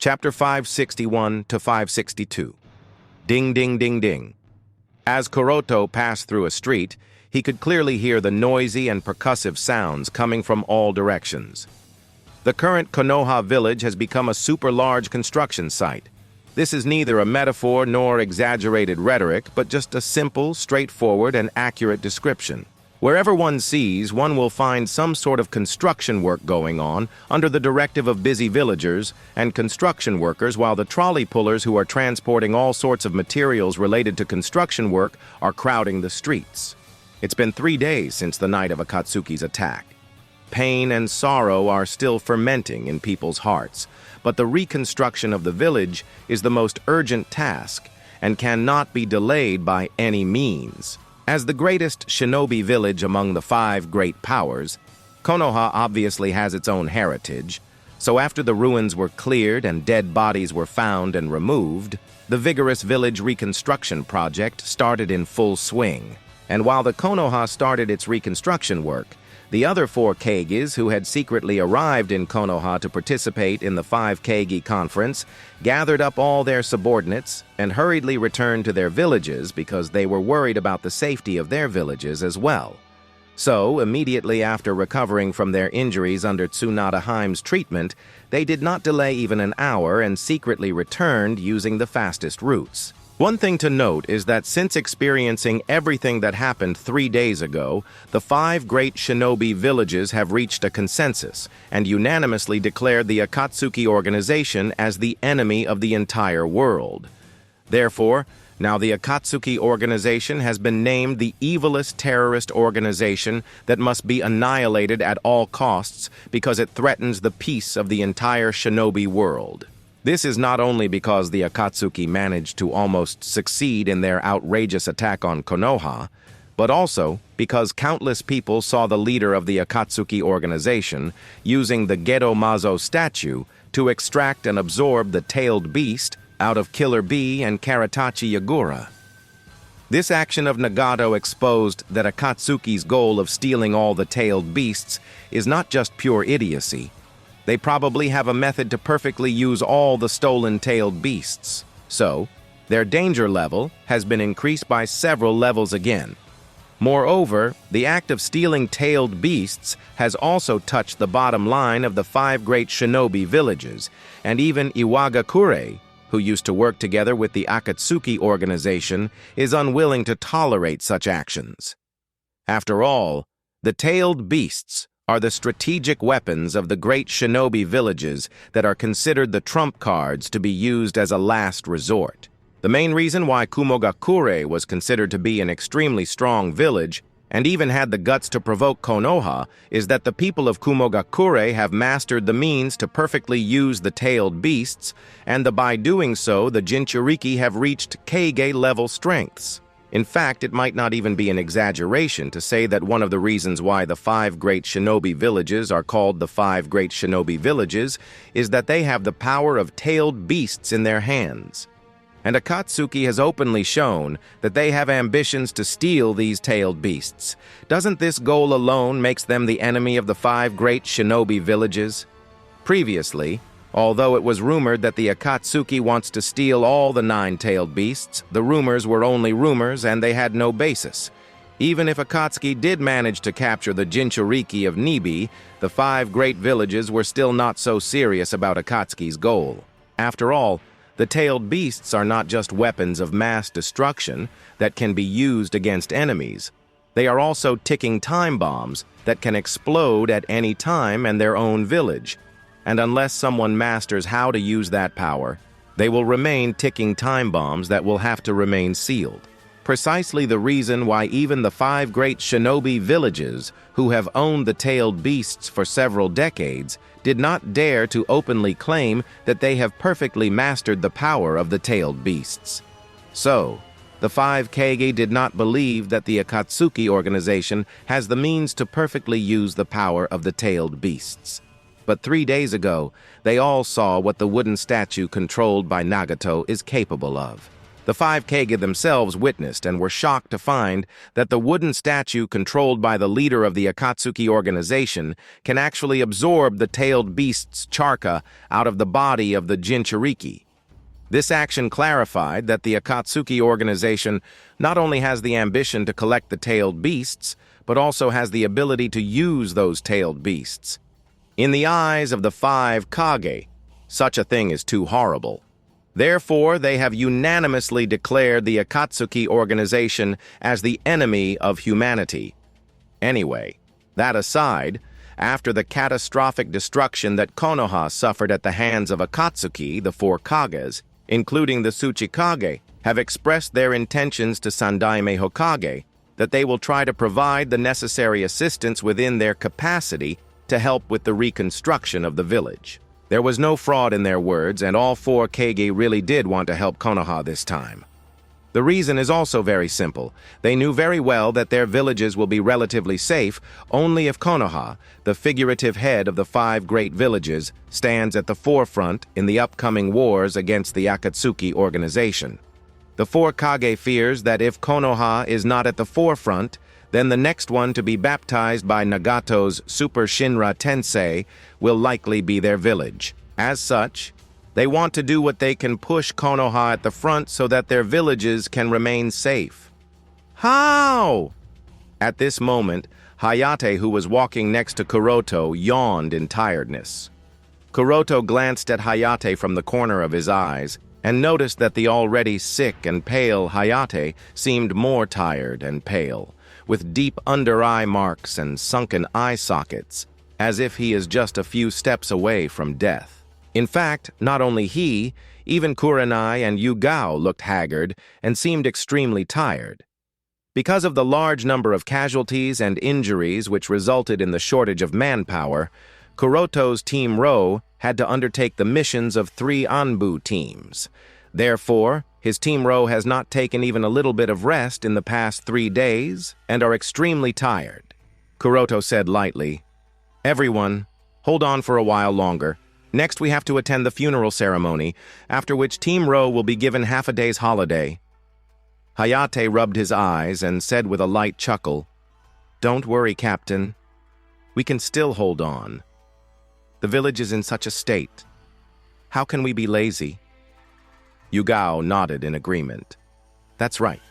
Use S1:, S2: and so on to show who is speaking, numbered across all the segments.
S1: Chapter 561 to 562. Ding ding ding ding. As Kuroto passed through a street, he could clearly hear the noisy and percussive sounds coming from all directions. The current Konoha village has become a super-large construction site. This is neither a metaphor nor exaggerated rhetoric, but just a simple, straightforward, and accurate description. Wherever one sees, one will find some sort of construction work going on under the directive of busy villagers and construction workers, while the trolley pullers who are transporting all sorts of materials related to construction work are crowding the streets. It's been 3 days since the night of Akatsuki's attack. Pain and sorrow are still fermenting in people's hearts, but the reconstruction of the village is the most urgent task and cannot be delayed by any means. As the greatest shinobi village among the 5 great powers, Konoha obviously has its own heritage, so after the ruins were cleared and dead bodies were found and removed, the vigorous village reconstruction project started in full swing. And while the Konoha started its reconstruction work, the other 4 Kages who had secretly arrived in Konoha to participate in the 5 Kage conference gathered up all their subordinates and hurriedly returned to their villages because they were worried about the safety of their villages as well. So, immediately after recovering from their injuries under Tsunade Haim's treatment, they did not delay even an hour and secretly returned using the fastest routes. One thing to note is that since experiencing everything that happened 3 days ago, the 5 great shinobi villages have reached a consensus and unanimously declared the Akatsuki organization as the enemy of the entire world. Therefore, now the Akatsuki organization has been named the evilest terrorist organization that must be annihilated at all costs because it threatens the peace of the entire shinobi world. This is not only because the Akatsuki managed to almost succeed in their outrageous attack on Konoha, but also because countless people saw the leader of the Akatsuki organization using the Gedo Mazo statue to extract and absorb the tailed beast out of Killer Bee and Karatachi Yagura. This action of Nagato exposed that Akatsuki's goal of stealing all the tailed beasts is not just pure idiocy. They probably have a method to perfectly use all the stolen tailed beasts. So, their danger level has been increased by several levels again. Moreover, the act of stealing tailed beasts has also touched the bottom line of the 5 great shinobi villages, and even Hyuga Kuroto, who used to work together with the Akatsuki organization, is unwilling to tolerate such actions. After all, the tailed beasts are the strategic weapons of the great shinobi villages that are considered the trump cards to be used as a last resort. The main reason why Kumogakure was considered to be an extremely strong village and even had the guts to provoke Konoha is that the people of Kumogakure have mastered the means to perfectly use the tailed beasts, and by doing so the Jinchuriki have reached Kage-level strengths. In fact, it might not even be an exaggeration to say that one of the reasons why the 5 great shinobi villages are called the 5 great shinobi villages is that they have the power of tailed beasts in their hands. And Akatsuki has openly shown that they have ambitions to steal these tailed beasts. Doesn't this goal alone make them the enemy of the 5 great shinobi villages? Previously, although it was rumored that the Akatsuki wants to steal all the 9 tailed beasts, the rumors were only rumors and they had no basis. Even if Akatsuki did manage to capture the Jinchuriki of Nibi, the 5 great villages were still not so serious about Akatsuki's goal. After all, the tailed beasts are not just weapons of mass destruction that can be used against enemies. They are also ticking time bombs that can explode at any time in their own village. And unless someone masters how to use that power, they will remain ticking time bombs that will have to remain sealed. Precisely the reason why even the 5 great shinobi villages, who have owned the tailed beasts for several decades, did not dare to openly claim that they have perfectly mastered the power of the tailed beasts. So, the 5 Kage did not believe that the Akatsuki organization has the means to perfectly use the power of the tailed beasts. But 3 days ago, they all saw what the wooden statue controlled by Nagato is capable of. The 5 Kage themselves witnessed and were shocked to find that the wooden statue controlled by the leader of the Akatsuki organization can actually absorb the tailed beast's charka out of the body of the Jinchuriki. This action clarified that the Akatsuki organization not only has the ambition to collect the tailed beasts, but also has the ability to use those tailed beasts. In the eyes of the 5 Kage, such a thing is too horrible. Therefore, they have unanimously declared the Akatsuki organization as the enemy of humanity. Anyway, that aside, after the catastrophic destruction that Konoha suffered at the hands of Akatsuki, the 4 Kages, including the Tsuchikage, have expressed their intentions to Sandaime Hokage that they will try to provide the necessary assistance within their capacity to help with the reconstruction of the village. There was no fraud in their words, and all 4 Kage really did want to help Konoha this time. The reason is also very simple. They knew very well that their villages will be relatively safe only if Konoha, the figurative head of the 5 great villages, stands at the forefront in the upcoming wars against the Akatsuki organization. The 4 Kage fears that if Konoha is not at the forefront, then the next one to be baptized by Nagato's Super Shinra Tensei will likely be their village. As such, they want to do what they can push Konoha at the front so that their villages can remain safe. How? At this moment, Hayate, who was walking next to Kuroto, yawned in tiredness. Kuroto glanced at Hayate from the corner of his eyes and noticed that the already sick and pale Hayate seemed more tired and pale, with deep under-eye marks and sunken eye sockets, as if he is just a few steps away from death. In fact, not only he, even Kurenai and Yugao looked haggard and seemed extremely tired. Because of the large number of casualties and injuries which resulted in the shortage of manpower, Kuroto's Team Ro had to undertake the missions of 3 Anbu teams. Therefore, his Team Ro has not taken even a little bit of rest in the past 3 days and are extremely tired. Kuroto said lightly, "Everyone, hold on for a while longer. Next we have to attend the funeral ceremony, after which Team Ro will be given half a day's holiday." Hayate rubbed his eyes and said with a light chuckle, "Don't worry, Captain. We can still hold on. The village is in such a state. How can we be lazy?" Yugao nodded in agreement. "That's right."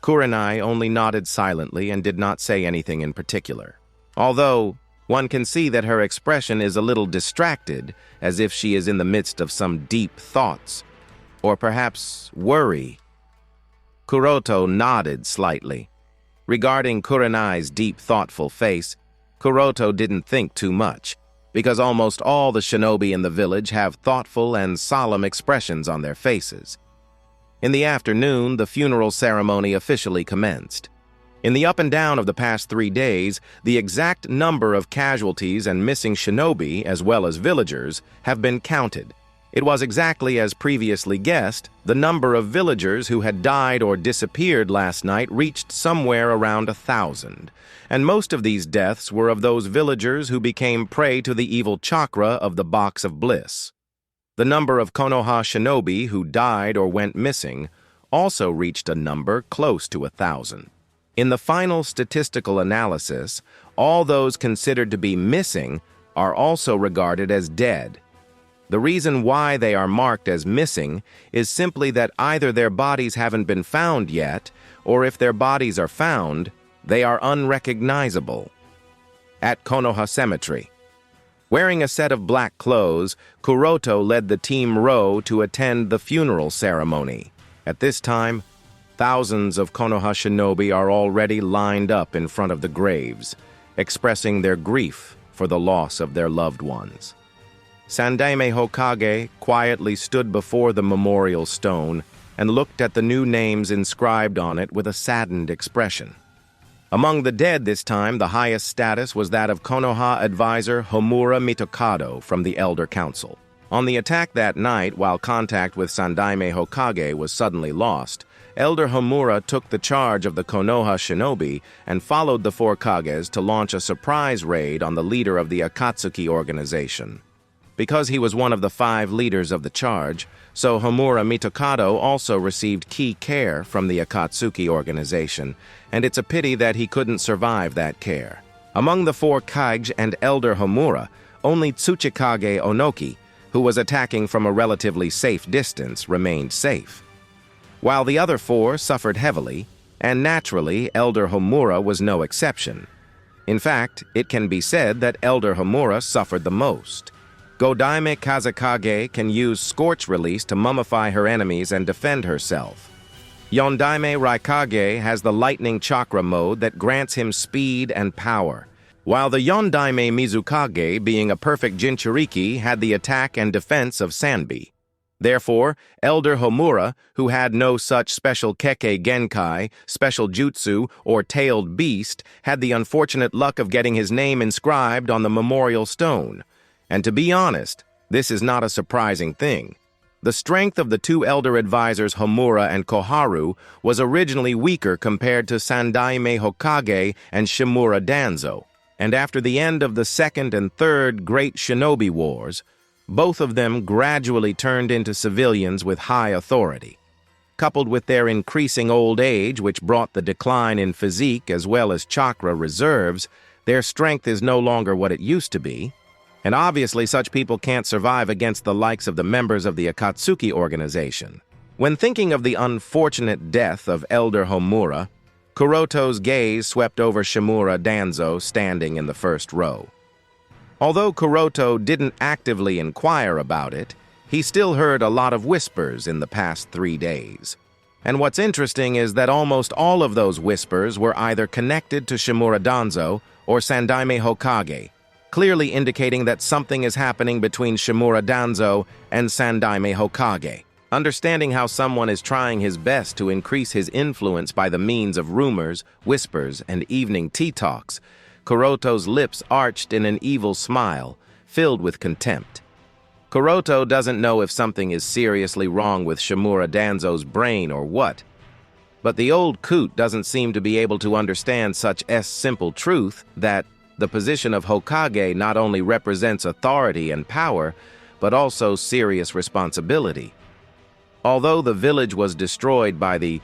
S1: Kurenai only nodded silently and did not say anything in particular, although one can see that her expression is a little distracted, as if she is in the midst of some deep thoughts, or perhaps worry. Kuroto nodded slightly. Regarding Kurenai's deep, thoughtful face, Kuroto didn't think too much, because almost all the shinobi in the village have thoughtful and solemn expressions on their faces. In the afternoon, the funeral ceremony officially commenced. In the up and down of the past 3 days, the exact number of casualties and missing shinobi, as well as villagers, have been counted. It was exactly as previously guessed. The number of villagers who had died or disappeared last night reached somewhere around 1,000, and most of these deaths were of those villagers who became prey to the evil chakra of the Box of Bliss. The number of Konoha shinobi who died or went missing also reached a number close to 1,000. In the final statistical analysis, all those considered to be missing are also regarded as dead. The reason why they are marked as missing is simply that either their bodies haven't been found yet, or if their bodies are found, they are unrecognizable. At Konoha Cemetery. Wearing a set of black clothes, Kuroto led the Team Ro to attend the funeral ceremony. At this time, thousands of Konoha shinobi are already lined up in front of the graves, expressing their grief for the loss of their loved ones. Sandaime Hokage quietly stood before the memorial stone and looked at the new names inscribed on it with a saddened expression. Among the dead this time, the highest status was that of Konoha advisor Homura Mitokado from the Elder Council. On the attack that night, while contact with Sandaime Hokage was suddenly lost, Elder Homura took the charge of the Konoha shinobi and followed the 4 Kages to launch a surprise raid on the leader of the Akatsuki organization. Because he was one of the 5 leaders of the charge, so Homura Mitokado also received key care from the Akatsuki organization, and it's a pity that he couldn't survive that care. Among the 4 Kage and Elder Homura, only Tsuchikage Onoki, who was attacking from a relatively safe distance, remained safe, while the other 4 suffered heavily, and naturally Elder Homura was no exception. In fact, it can be said that Elder Homura suffered the most. Godaime Kazekage can use Scorch Release to mummify her enemies and defend herself. Yondaime Raikage has the Lightning Chakra mode that grants him speed and power, while the Yondaime Mizukage, being a perfect Jinchuriki, had the attack and defense of Sanbi. Therefore, Elder Homura, who had no such special Kekkei Genkai, special jutsu, or tailed beast, had the unfortunate luck of getting his name inscribed on the memorial stone. And to be honest, this is not a surprising thing. The strength of the 2 elder advisors Homura and Koharu was originally weaker compared to Sandaime Hokage and Shimura Danzo, and after the end of the 2nd and 3rd Great Shinobi Wars, both of them gradually turned into civilians with high authority. Coupled with their increasing old age, which brought the decline in physique as well as chakra reserves, their strength is no longer what it used to be. And obviously such people can't survive against the likes of the members of the Akatsuki organization. When thinking of the unfortunate death of Elder Homura, Kuroto's gaze swept over Shimura Danzo standing in the first row. Although Kuroto didn't actively inquire about it, he still heard a lot of whispers in the past 3 days. And what's interesting is that almost all of those whispers were either connected to Shimura Danzo or Sandaime Hokage, clearly indicating that something is happening between Shimura Danzo and Sandaime Hokage. Understanding how someone is trying his best to increase his influence by the means of rumors, whispers, and evening tea talks, Kuroto's lips arched in an evil smile, filled with contempt. Kuroto doesn't know if something is seriously wrong with Shimura Danzo's brain or what, but the old coot doesn't seem to be able to understand such a simple truth that the position of Hokage not only represents authority and power, but also serious responsibility. Although the village was destroyed by the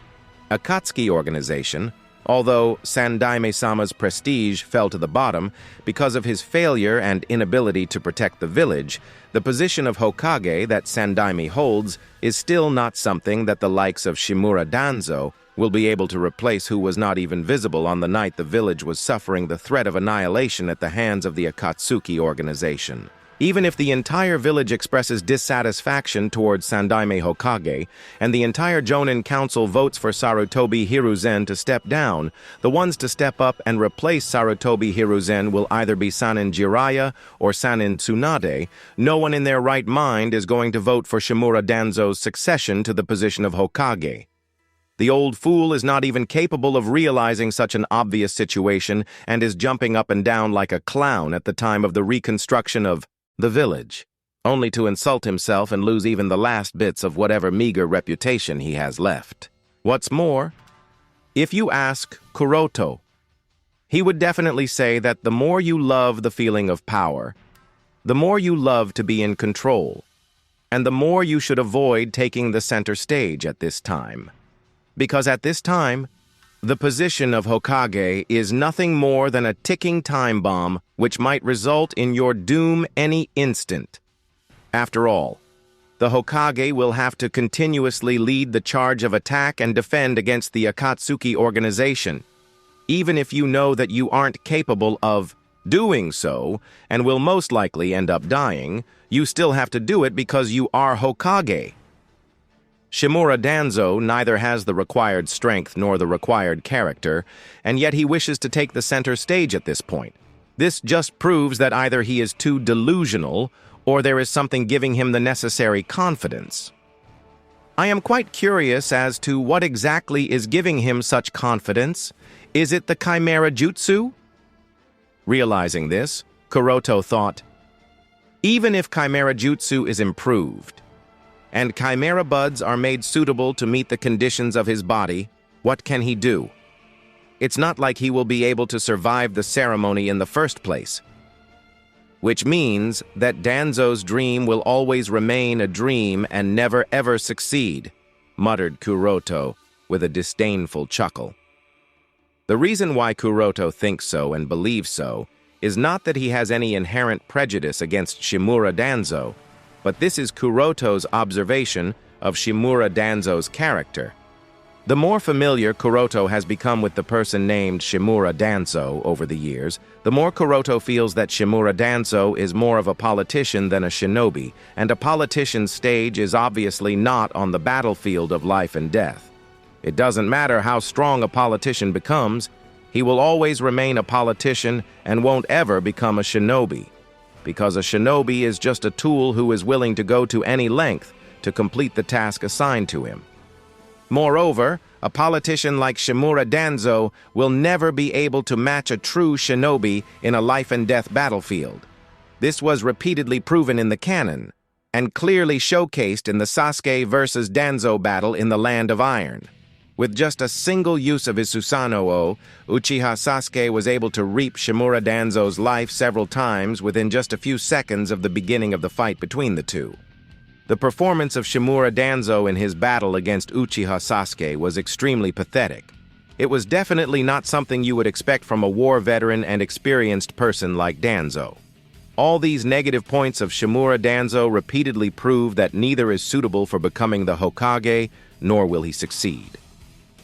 S1: Akatsuki organization, although Sandaime-sama's prestige fell to the bottom because of his failure and inability to protect the village, the position of Hokage that Sandaime holds is still not something that the likes of Shimura Danzo will be able to replace, who was not even visible on the night the village was suffering the threat of annihilation at the hands of the Akatsuki organization. Even if the entire village expresses dissatisfaction towards Sandaime Hokage, and the entire Jonin Council votes for Sarutobi Hiruzen to step down, the ones to step up and replace Sarutobi Hiruzen will either be Sanin Jiraiya or Sanin Tsunade. No one in their right mind is going to vote for Shimura Danzo's succession to the position of Hokage. The old fool is not even capable of realizing such an obvious situation and is jumping up and down like a clown at the time of the reconstruction of the village, only to insult himself and lose even the last bits of whatever meager reputation he has left. What's more, if you ask Kuroto, he would definitely say that the more you love the feeling of power, the more you love to be in control, and the more you should avoid taking the center stage at this time. Because at this time, the position of Hokage is nothing more than a ticking time bomb which might result in your doom any instant. After all, the Hokage will have to continuously lead the charge of attack and defend against the Akatsuki organization, even if you know that you aren't capable of doing so and will most likely end up dying. You still have to do it because you are Hokage. Shimura Danzo neither has the required strength nor the required character, and yet he wishes to take the center stage at this point. This just proves that either he is too delusional or there is something giving him the necessary confidence. I am quite curious as to what exactly is giving him such confidence. Is it the Chimera Jutsu? Realizing this, Kuroto thought, even if Chimera Jutsu is improved, and Chimera buds are made suitable to meet the conditions of his body, what can he do? It's not like he will be able to survive the ceremony in the first place. which means that Danzo's dream will always remain a dream and never ever succeed, muttered Kuroto with a disdainful chuckle. The reason why Kuroto thinks so and believes so is not that he has any inherent prejudice against Shimura Danzo, but this is Kuroto's observation of Shimura Danzo's character. The more familiar Kuroto has become with the person named Shimura Danzo over the years, the more Kuroto feels that Shimura Danzo is more of a politician than a shinobi, and a politician's stage is obviously not on the battlefield of life and death. It doesn't matter how strong a politician becomes, he will always remain a politician and won't ever become a shinobi, because a shinobi is just a tool who is willing to go to any length to complete the task assigned to him. Moreover, a politician like Shimura Danzo will never be able to match a true shinobi in a life-and-death battlefield. This was repeatedly proven in the canon, and clearly showcased in the Sasuke versus Danzo battle in the Land of Iron. With just a single use of his Susanoo, Uchiha Sasuke was able to reap Shimura Danzo's life several times within just a few seconds of the beginning of the fight between the two. The performance of Shimura Danzo in his battle against Uchiha Sasuke was extremely pathetic. It was definitely not something you would expect from a war veteran and experienced person like Danzo. All these negative points of Shimura Danzo repeatedly prove that neither is suitable for becoming the Hokage, nor will he succeed.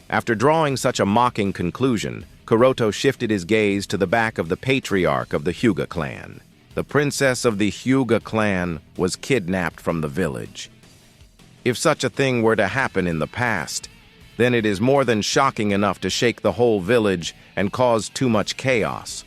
S1: After drawing such a mocking conclusion, Kuroto shifted his gaze to the back of the patriarch of the Hyuga clan. The princess of the Hyuga clan was kidnapped from the village. If such a thing were to happen in the past, then it is more than shocking enough to shake the whole village and cause too much chaos.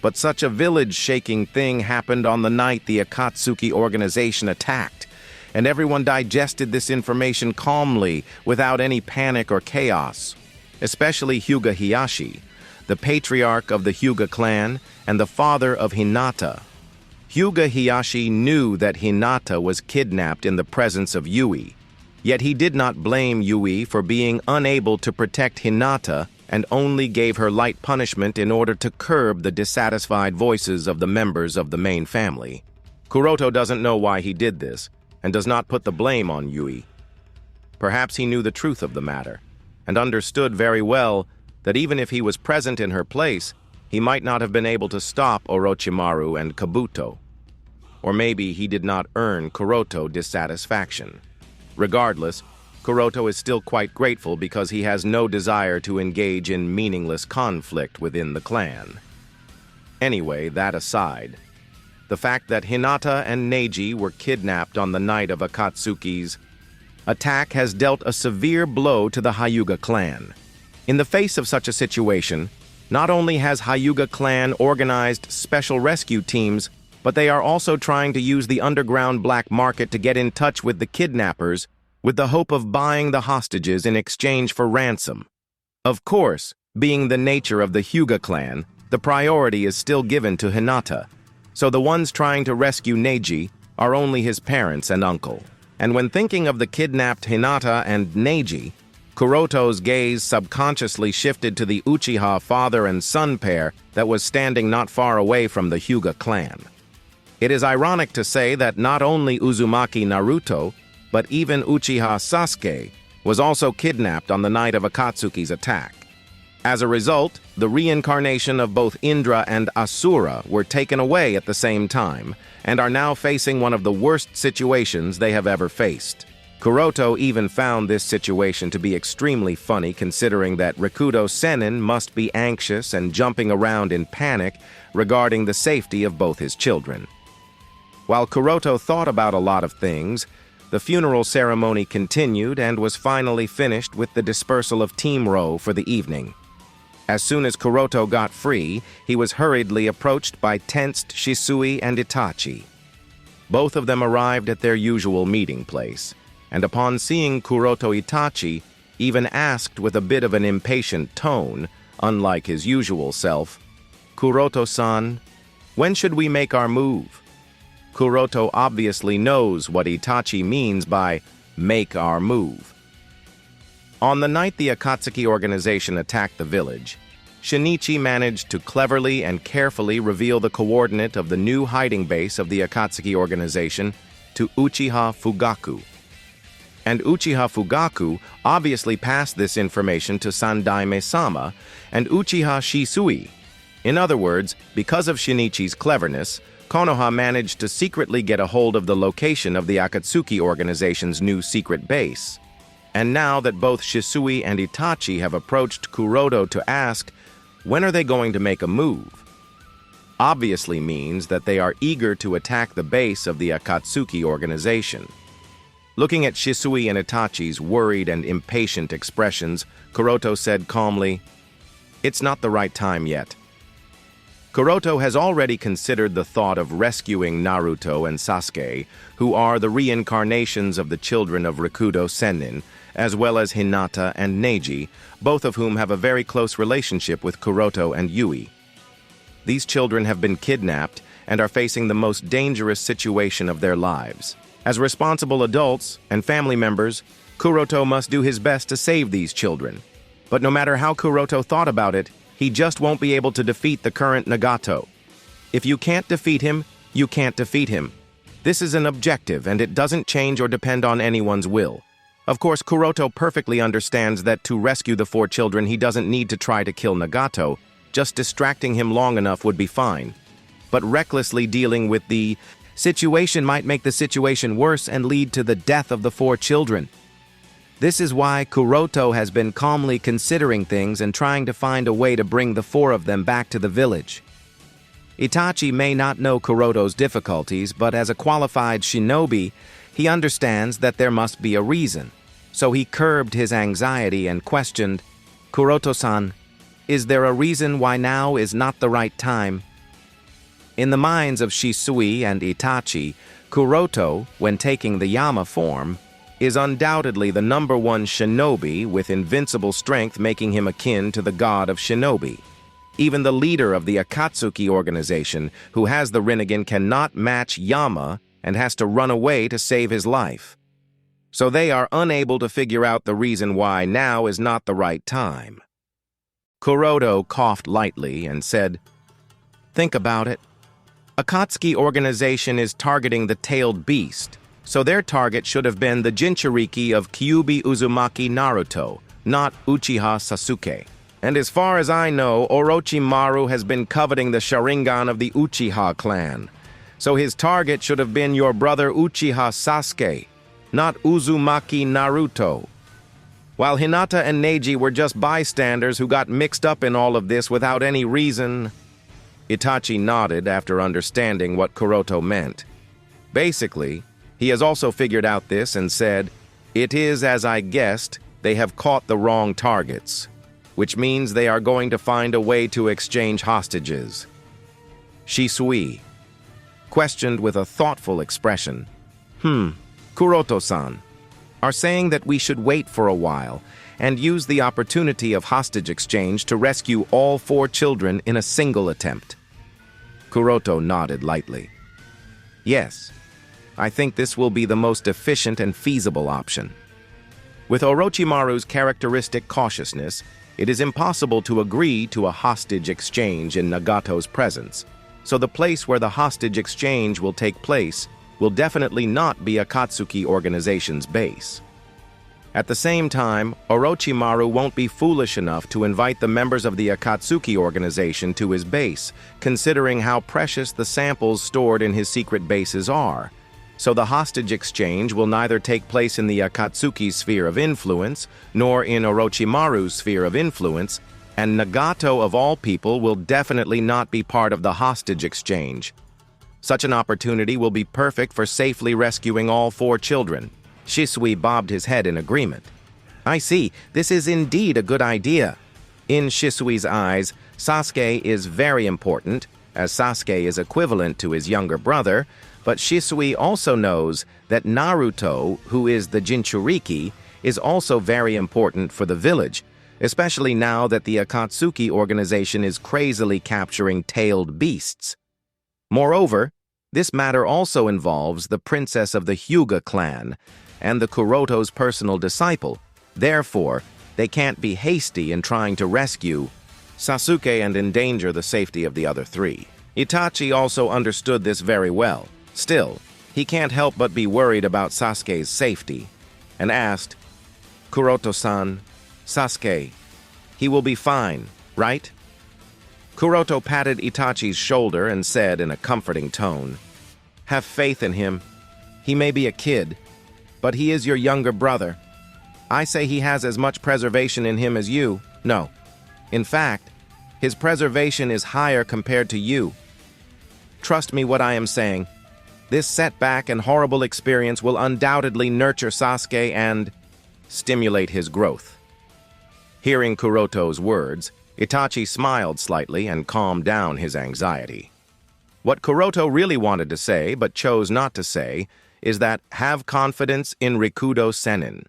S1: But such a village-shaking thing happened on the night the Akatsuki organization attacked, and everyone digested this information calmly without any panic or chaos, especially Hyuga Hiyashi, the patriarch of the Hyuga clan and the father of Hinata. Hyuga Hiyashi knew that Hinata was kidnapped in the presence of Yui, yet he did not blame Yui for being unable to protect Hinata and only gave her light punishment in order to curb the dissatisfied voices of the members of the main family. Kuroto doesn't know why he did this, and does not put the blame on Yui. Perhaps he knew the truth of the matter, and understood very well that even if he was present in her place, he might not have been able to stop Orochimaru and Kabuto. Or maybe he did not earn Kuroto dissatisfaction. Regardless, Kuroto is still quite grateful because he has no desire to engage in meaningless conflict within the clan. Anyway, that aside, the fact that Hinata and Neji were kidnapped on the night of Akatsuki's attack has dealt a severe blow to the Hyuga clan. In the face of such a situation, not only has Hyuga clan organized special rescue teams, but they are also trying to use the underground black market to get in touch with the kidnappers with the hope of buying the hostages in exchange for ransom. Of course, being the nature of the Hyuga clan, the priority is still given to Hinata, so the ones trying to rescue Neji are only his parents and uncle. And when thinking of the kidnapped Hinata and Neji, Kuroto's gaze subconsciously shifted to the Uchiha father and son pair that was standing not far away from the Hyuga clan. It is ironic to say that not only Uzumaki Naruto, but even Uchiha Sasuke was also kidnapped on the night of Akatsuki's attack. As a result, the reincarnation of both Indra and Asura were taken away at the same time, and are now facing one of the worst situations they have ever faced. Kuroto even found this situation to be extremely funny, considering that Rikudo Sennin must be anxious and jumping around in panic regarding the safety of both his children. While Kuroto thought about a lot of things, the funeral ceremony continued and was finally finished with the dispersal of Team Ro for the evening. As soon as Kuroto got free, he was hurriedly approached by tensed Shisui and Itachi. Both of them arrived at their usual meeting place, and upon seeing Kuroto, Itachi even asked with a bit of an impatient tone, unlike his usual self, "Kuroto-san, when should we make our move?" Kuroto obviously knows what Itachi means by "make our move." On the night the Akatsuki organization attacked the village, Shinichi managed to cleverly and carefully reveal the coordinate of the new hiding base of the Akatsuki organization to Uchiha Fugaku. And Uchiha Fugaku obviously passed this information to Sandaime-sama and Uchiha Shisui. In other words, because of Shinichi's cleverness, Konoha managed to secretly get a hold of the location of the Akatsuki organization's new secret base. And now that both Shisui and Itachi have approached Kuroto to ask, when are they going to make a move? Obviously means that they are eager to attack the base of the Akatsuki organization. Looking at Shisui and Itachi's worried and impatient expressions, Kuroto said calmly, "It's not the right time yet." Kuroto has already considered the thought of rescuing Naruto and Sasuke, who are the reincarnations of the children of Rikudo Sennin, as well as Hinata and Neji, both of whom have a very close relationship with Kuroto and Yui. These children have been kidnapped and are facing the most dangerous situation of their lives. As responsible adults and family members, Kuroto must do his best to save these children. But no matter how Kuroto thought about it, he just won't be able to defeat the current Nagato. If you can't defeat him, you can't defeat him. This is an objective, and it doesn't change or depend on anyone's will. Of course, Kuroto perfectly understands that to rescue the 4 children, he doesn't need to try to kill Nagato. Just distracting him long enough would be fine. But recklessly dealing with the situation might make the situation worse and lead to the death of the 4 children. This is why Kuroto has been calmly considering things and trying to find a way to bring the 4 of them back to the village. Itachi may not know Kuroto's difficulties, but as a qualified shinobi, he understands that there must be a reason. So he curbed his anxiety and questioned, "Kuroto-san, is there a reason why now is not the right time?" In the minds of Shisui and Itachi, Kuroto, when taking the Yama form, is undoubtedly the #1 shinobi with invincible strength, making him akin to the god of shinobi. Even the leader of the Akatsuki organization, who has the rinnegan, cannot match Yama and has to run away to save his life. So they are unable to figure out the reason why now is not the right time. Kuroto coughed lightly and said, "Think about it. Akatsuki organization is targeting the tailed beast, so their target should have been the Jinchuriki of Kyuubi Uzumaki Naruto, not Uchiha Sasuke. And as far as I know, Orochimaru has been coveting the Sharingan of the Uchiha clan. So his target should have been your brother Uchiha Sasuke, not Uzumaki Naruto. While Hinata and Neji were just bystanders who got mixed up in all of this without any reason." Itachi nodded after understanding what Kuroto meant. Basically, he has also figured out this and said, "It is as I guessed, they have caught the wrong targets, which means they are going to find a way to exchange hostages." Shisui questioned with a thoughtful expression, "Kuroto-san, are saying that we should wait for a while and use the opportunity of hostage exchange to rescue all 4 children in a single attempt." Kuroto nodded lightly. "Yes, I think this will be the most efficient and feasible option. With Orochimaru's characteristic cautiousness, it is impossible to agree to a hostage exchange in Nagato's presence, so the place where the hostage exchange will take place will definitely not be Akatsuki organization's base. At the same time, Orochimaru won't be foolish enough to invite the members of the Akatsuki organization to his base, considering how precious the samples stored in his secret bases are. So the hostage exchange will neither take place in the Akatsuki's sphere of influence, nor in Orochimaru's sphere of influence, and Nagato of all people will definitely not be part of the hostage exchange. Such an opportunity will be perfect for safely rescuing all 4 children." Shisui bobbed his head in agreement. "I see, this is indeed a good idea." In Shisui's eyes, Sasuke is very important, as Sasuke is equivalent to his younger brother, but Shisui also knows that Naruto, who is the Jinchuriki, is also very important for the village, especially now that the Akatsuki organization is crazily capturing tailed beasts. Moreover, this matter also involves the princess of the Hyuga clan and the Kuroto's personal disciple. Therefore, they can't be hasty in trying to rescue. Sasuke and endanger the safety of the other three. Itachi also understood this very well. Still, he can't help but be worried about Sasuke's safety, and asked, "Kuroto-san, Sasuke, he will be fine, right?" Kuroto patted Itachi's shoulder and said in a comforting tone, "Have faith in him. He may be a kid, but he is your younger brother. I say he has as much preservation in him as you. No. In fact, his preservation is higher compared to you. Trust me what I am saying. This setback and horrible experience will undoubtedly nurture Sasuke and stimulate his growth." Hearing Kuroto's words, Itachi smiled slightly and calmed down his anxiety. What Kuroto really wanted to say, but chose not to say, is that have confidence in Rikudo Sennin.